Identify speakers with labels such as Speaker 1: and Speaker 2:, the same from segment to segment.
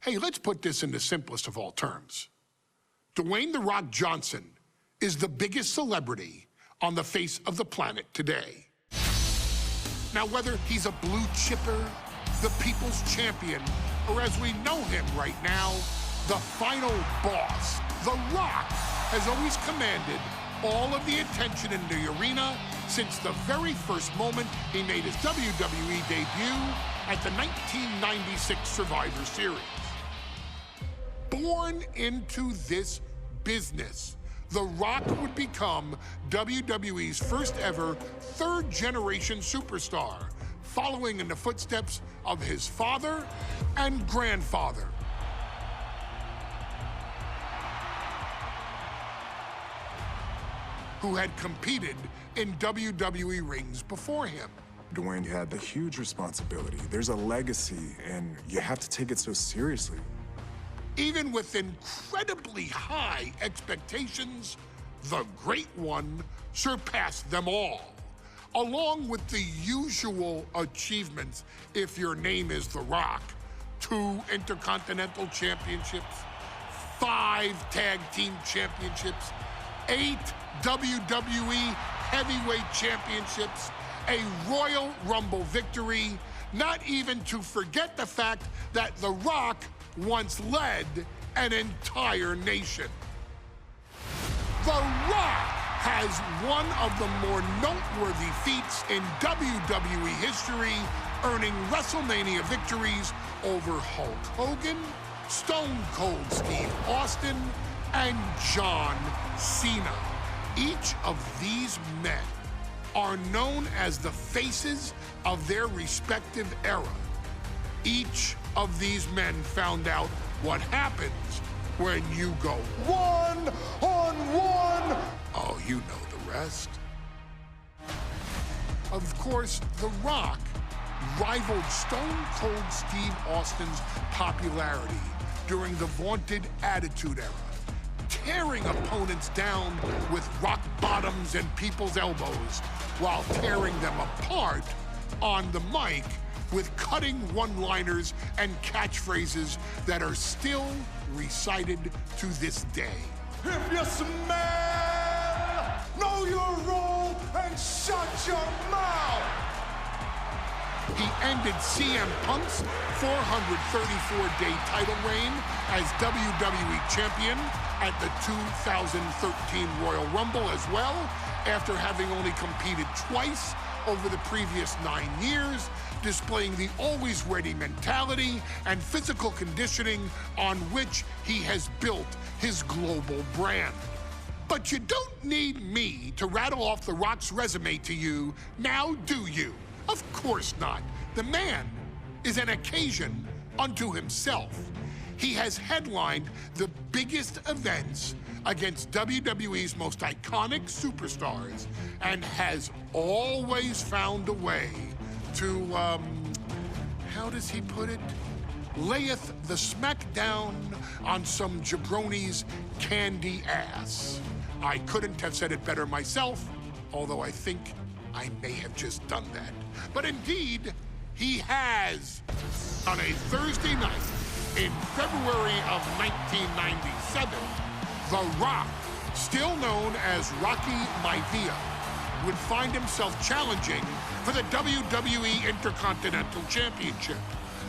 Speaker 1: Hey, let's put this in the simplest of all terms. Dwayne "The Rock" Johnson is the biggest celebrity on the face of the planet today. Now, whether he's a blue chipper, the people's champion, or as we know him right now, the final boss, The Rock has always commanded all of the attention in the arena since the very first moment he made his WWE debut at the 1996 Survivor Series. Born into this business, The Rock would become WWE's first ever third-generation superstar, following in the footsteps of his father and grandfather. Who had competed in WWE rings before him.
Speaker 2: Dwayne, you had the huge responsibility. There's a legacy, and you have to take it so seriously.
Speaker 1: Even with incredibly high expectations, the Great One surpassed them all, along with the usual achievements if your name is The Rock: 2 Intercontinental Championships, 5 Tag Team Championships, 8 WWE Heavyweight Championships, a Royal Rumble victory, not even to forget the fact that The Rock once led an entire nation. The Rock has one of the more noteworthy feats in WWE history, earning WrestleMania victories over Hulk Hogan, Stone Cold Steve Austin, and John Cena. Each of these men are known as the faces of their respective era. Each of these men found out what happens when you go one-on-one. Oh, you know the rest. Of course, The Rock rivaled Stone Cold Steve Austin's popularity during the vaunted Attitude Era, tearing opponents down with rock bottoms and people's elbows while tearing them apart on the mic with cutting one-liners and catchphrases that are still recited to this day.
Speaker 3: If you smell, know your role and shut your mouth.
Speaker 1: He ended CM Punk's 434-day title reign as WWE Champion at the 2013 Royal Rumble as well, after having only competed twice over the previous 9 years, displaying the always-ready mentality and physical conditioning on which he has built his global brand. But you don't need me to rattle off The Rock's resume to you, now do you? Of course not. The man is an occasion unto himself. He has headlined the biggest events against WWE's most iconic superstars and has always found a way to, how does he put it? Layeth the smackdown on some jabroni's candy ass. I couldn't have said it better myself, although I think I may have just done that. But indeed, he has. On a Thursday night in February of 1997, The Rock, still known as Rocky Maivia, would find himself challenging for the WWE Intercontinental Championship.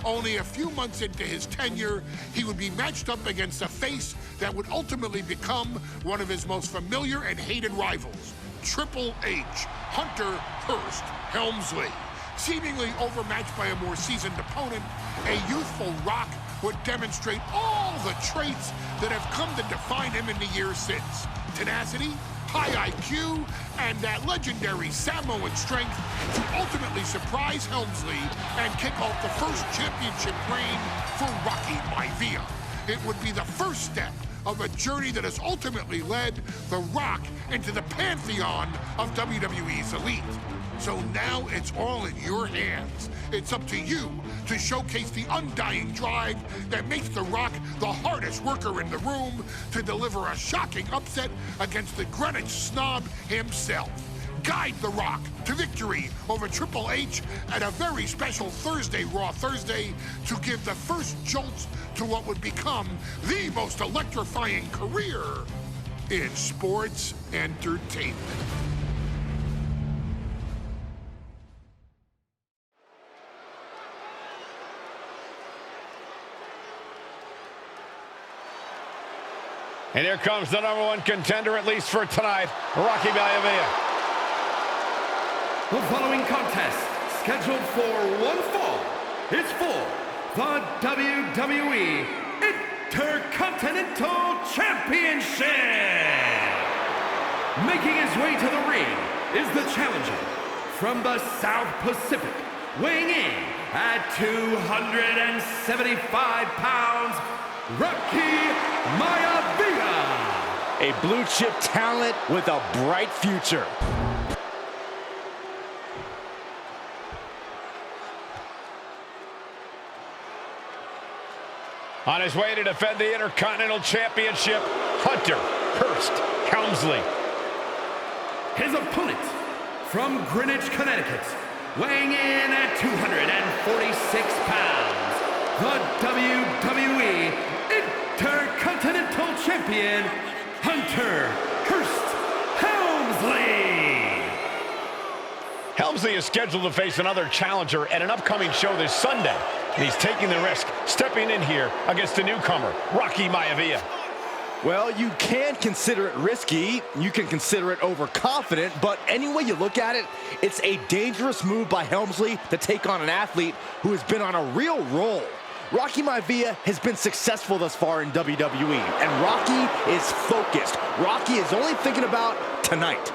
Speaker 1: Only a few months into his tenure, he would be matched up against a face that would ultimately become one of his most familiar and hated rivals, Triple H, Hunter Hearst Helmsley. Seemingly overmatched by a more seasoned opponent, a youthful Rock would demonstrate all the traits that have come to define him in the years since. Tenacity, high IQ, and that legendary Samoan strength to ultimately surprise Helmsley and kick off the first championship reign for Rocky Maivia. It would be the first step of a journey that has ultimately led The Rock into the pantheon of WWE's elite. So now it's all in your hands. It's up to you to showcase the undying drive that makes The Rock the hardest worker in the room to deliver a shocking upset against the Greenwich snob himself. guide The Rock to victory over Triple H at a very special Thursday, Raw Thursday, to give the first jolts to what would become the most electrifying career in sports entertainment.
Speaker 4: And here comes the #1 contender, at least for tonight, Rocky MAIVIA.
Speaker 5: The following contest, scheduled for one fall, is for the WWE Intercontinental Championship. Making his way to the ring is the challenger from the South Pacific, weighing in at 275 pounds, Rocky MAIVIA.
Speaker 6: A blue chip talent with a bright future.
Speaker 4: On his way to defend the Intercontinental Championship, Hunter Hearst Helmsley.
Speaker 5: His opponent from Greenwich, Connecticut, weighing in at 246 pounds, the WWE Intercontinental Champion, Hunter Hearst Helmsley.
Speaker 4: Helmsley is scheduled to face another challenger at an upcoming show this Sunday. And he's taking the risk, stepping in here against a newcomer, Rocky MAIVIA.
Speaker 6: Well, you can consider it risky, you can consider it overconfident, but any way you look at it, it's a dangerous move by Helmsley to take on an athlete who has been on a real roll. Rocky MAIVIA has been successful thus far in WWE, and Rocky is focused. Rocky is only thinking about tonight.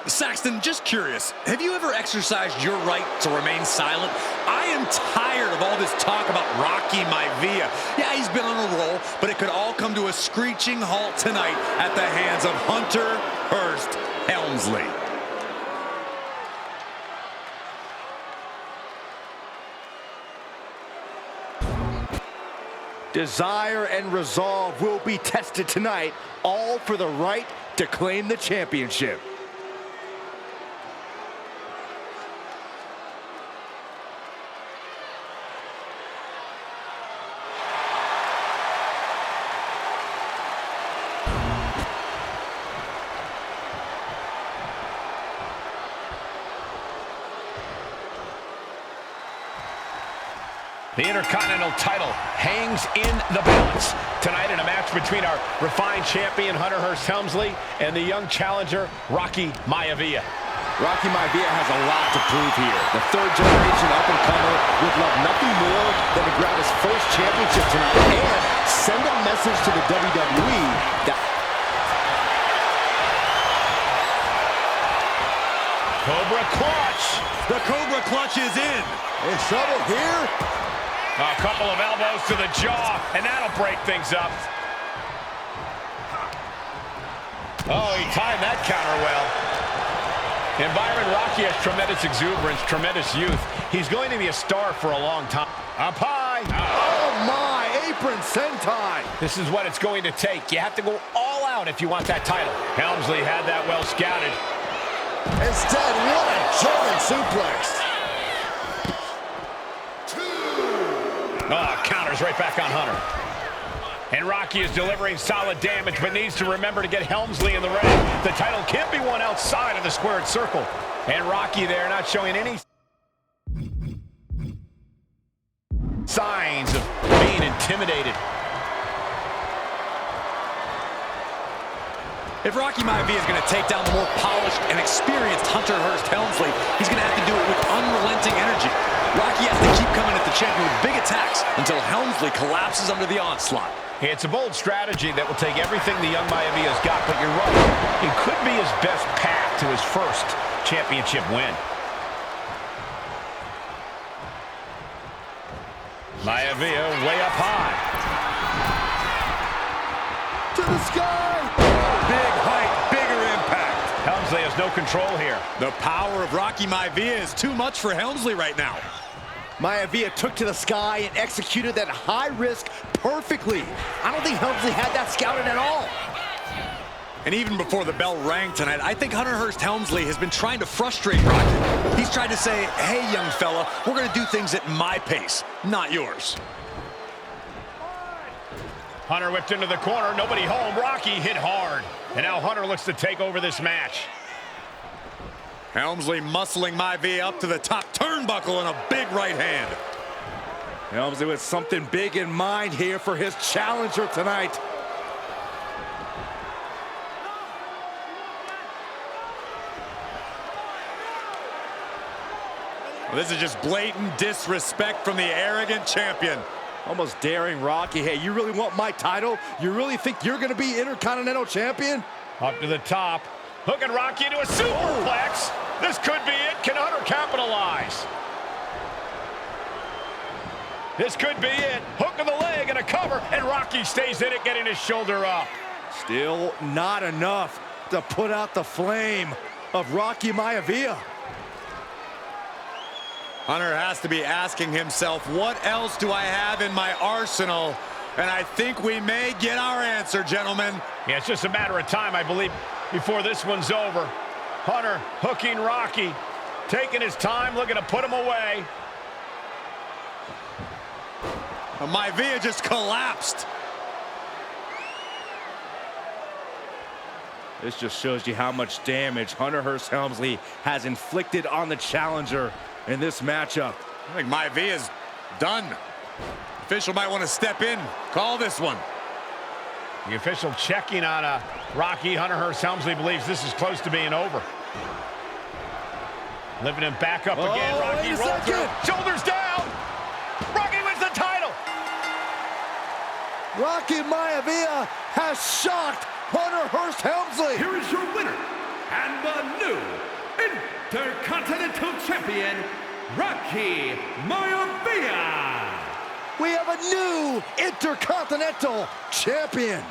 Speaker 7: Saxton, just curious, have you ever exercised your right to remain silent? I am tired of all this talk about Rocky MAIVIA. Yeah, he's been on a roll, but it could all come to a screeching halt tonight at the hands of Hunter Hearst Helmsley.
Speaker 6: Desire and resolve will be tested tonight, all for the right to claim the championship.
Speaker 4: The Intercontinental title hangs in the balance tonight in a match between our refined champion, Hunter Hearst Helmsley, and the young challenger, Rocky MAIVIA.
Speaker 6: Rocky MAIVIA has a lot to prove here. The third-generation up-and-comer would love nothing more than to grab his first championship tonight and send a message to the WWE that...
Speaker 4: Cobra Clutch.
Speaker 7: The Cobra Clutch is in.
Speaker 6: In trouble here?
Speaker 4: A couple of elbows to the jaw, and that'll break things up. Oh, he timed that counter well. And Byron, Rocky has tremendous exuberance, tremendous youth. He's going to be a star for a long time. Up high.
Speaker 6: Oh my, apron sentai.
Speaker 4: This is what it's going to take. You have to go all out if you want that title. Helmsley had that well scouted.
Speaker 6: Instead, what a German suplex.
Speaker 4: Oh, counters right back on Hunter. And Rocky is delivering solid damage, but needs to remember to get Helmsley in the ring. The title can't be won outside of the squared circle. And Rocky there not showing any signs of being intimidated.
Speaker 7: If Rocky MAIVIA is going to take down the more polished and experienced Hunter Hearst Helmsley, he's going to have to do it with unrelenting energy. Rocky has to keep coming at the champion with big attacks until Helmsley collapses under the onslaught.
Speaker 4: It's a bold strategy that will take everything the young MAIVIA's got, but you're right. It could be his best path to his first championship win. MAIVIA way up high.
Speaker 6: To the sky!
Speaker 7: Big height, bigger impact.
Speaker 4: Helmsley has no control here.
Speaker 7: The power of Rocky MAIVIA is too much for Helmsley right now.
Speaker 6: MAIVIA took to the sky and executed that high risk perfectly. I don't think Helmsley had that scouted at all.
Speaker 7: And even before the bell rang tonight, I think Hunter Hearst Helmsley has been trying to frustrate Rocky. He's tried to say, hey, young fella, we're going to do things at my pace, not yours.
Speaker 4: Hunter whipped into the corner, nobody home. Rocky hit hard. And now Hunter looks to take over this match.
Speaker 7: Helmsley muscling MAIVIA up to the top turnbuckle and a big right hand.
Speaker 6: Helmsley with something big in mind here for his challenger tonight.
Speaker 7: Well, this is just blatant disrespect from the arrogant champion.
Speaker 6: Almost daring Rocky. Hey, you really want my title? You really think you're going to be Intercontinental Champion?
Speaker 4: Up to the top. Hooking Rocky into a superplex. This could be it. Can Hunter capitalize? This could be it. Hook of the leg and a cover, and Rocky stays in it, getting his shoulder up.
Speaker 6: Still not enough to put out the flame of Rocky MAIVIA.
Speaker 7: Hunter has to be asking himself, what else do I have in my arsenal? And I think we may get our answer, gentlemen.
Speaker 4: Yeah, it's just a matter of time, I believe, before this one's over. Hunter hooking Rocky, taking his time, looking to put him away.
Speaker 7: MAIVIA just collapsed.
Speaker 6: This just shows you how much damage Hunter Hearst Helmsley has inflicted on the challenger in this matchup.
Speaker 7: I think MAIVIA's done. Official might want to step in, call this one.
Speaker 4: The official checking on Rocky. Hunter Hearst Helmsley believes this is close to being over. Lifting him back up again. Rocky rolls through. Shoulders down. Rocky wins the title.
Speaker 6: Rocky MAIVIA has shocked Hunter Hearst Helmsley.
Speaker 5: Here is your winner and the new Intercontinental Champion, Rocky MAIVIA.
Speaker 6: We have a new Intercontinental Champion.